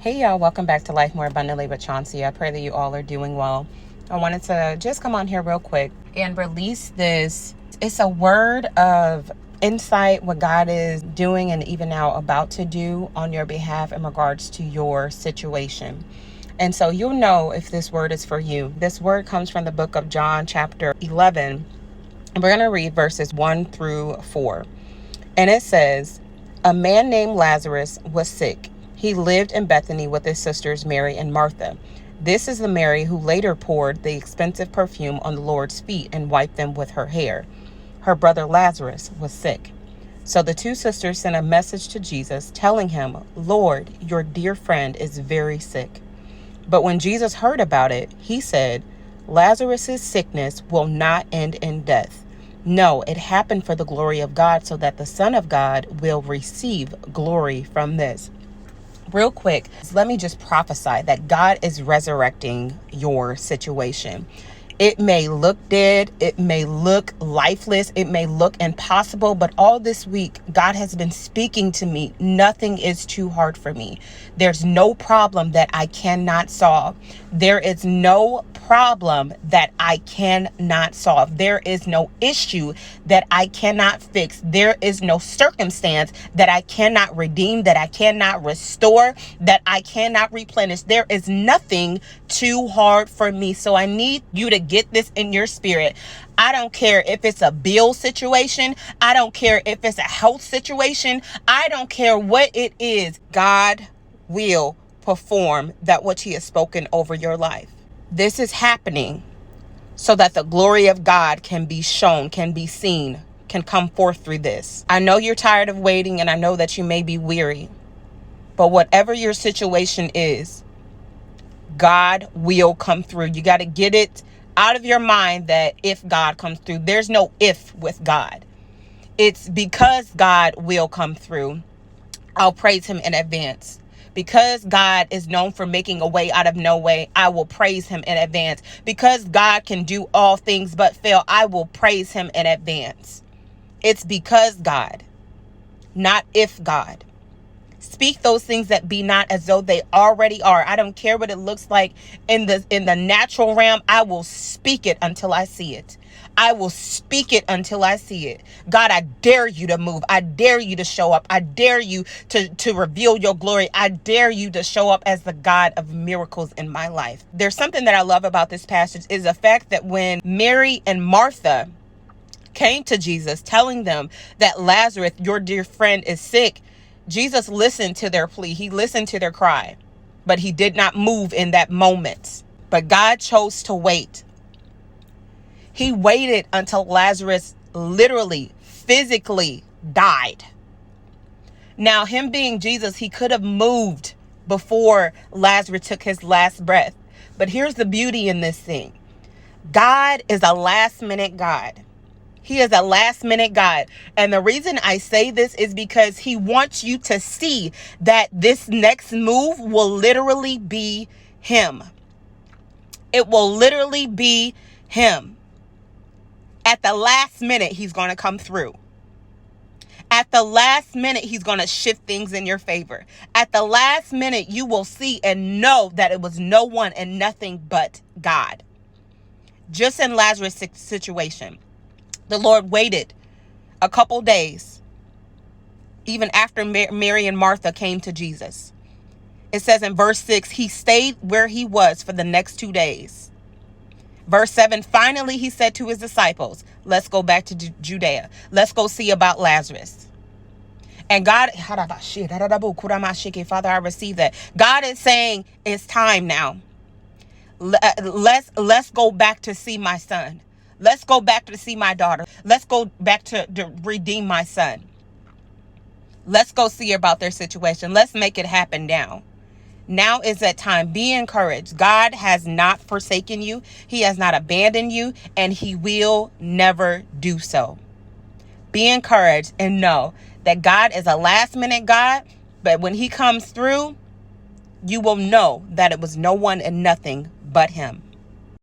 Hey y'all, welcome back to Life More Abundantly with Chauncia. I pray that you all are doing well. I wanted to just come on here real quick and release this. It's a word of insight, what God is doing and even now about to do on your behalf in regards to your situation. And so you'll know if this word is for you. This word comes from the book of John, chapter 11. And we're going to read verses 1 through 4. And it says, "A man named Lazarus was sick. He lived in Bethany with his sisters Mary and Martha. This is the Mary who later poured the expensive perfume on the Lord's feet and wiped them with her hair. Her brother Lazarus was sick." So the two sisters sent a message to Jesus telling him, "Lord, your dear friend is very sick." But when Jesus heard about it, he said, "Lazarus' sickness will not end in death. No, it happened for the glory of God, so that the Son of God will receive glory from this." Real quick, let me just prophesy that God is resurrecting your situation. It may look dead, it may look lifeless, it may look impossible, but all this week, God has been speaking to me. Nothing is too hard for me. There's no problem that I cannot solve. There is no problem that I cannot solve. There is no issue that I cannot fix. There is no circumstance that I cannot redeem, that I cannot restore, that I cannot replenish. There is nothing too hard for me. So I need you to get this in your spirit. I don't care if it's a bill situation. I don't care if it's a health situation. I don't care what it is. God will perform that which he has spoken over your life. This is happening so that the glory of God can be shown, can be seen, can come forth through this. I know you're tired of waiting, and I know that you may be weary, but whatever your situation is, God will come through. You got to get it out of your mind that if God comes through, there's no if with God. It's because God will come through. I'll praise him in advance. Because God is known for making a way out of no way, I will praise him in advance. Because God can do all things but fail, I will praise him in advance. It's because God, not if God. Speak those things that be not as though they already are. I don't care what it looks like in the natural realm. I will speak it until I see it. I will speak it until I see it. God, I dare you to move. I dare you to show up. I dare you to reveal your glory. I dare you to show up as the God of miracles in my life. There's something that I love about this passage is the fact that when Mary and Martha came to Jesus telling them that Lazarus, your dear friend, is sick, Jesus listened to their plea. He listened to their cry, but he did not move in that moment. But God chose to wait. He waited until Lazarus literally, physically died. Now, him being Jesus, he could have moved before Lazarus took his last breath. But here's the beauty in this thing. God is a last minute God. He is a last minute God. And the reason I say this is because he wants you to see that this next move will literally be him. It will literally be him. At the last minute, he's going to come through. At the last minute, he's going to shift things in your favor. At the last minute, you will see and know that it was no one and nothing but God. Just in Lazarus' situation, the Lord waited a couple days, even after Mary and Martha came to Jesus. It says in verse 6, he stayed where he was for the next 2 days. Verse 7, finally, he said to his disciples, let's go back to Judea. Let's go see about Lazarus. And God, Father, I receive that. God is saying it's time now. Let's go back to see my son. Let's go back to see my daughter. Let's go back to redeem my son. Let's go see about their situation. Let's make it happen now. Now is that time. Be encouraged. God has not forsaken you. He has not abandoned you, and he will never do so. Be encouraged and know that God is a last minute God, but when he comes through, you will know that it was no one and nothing but him.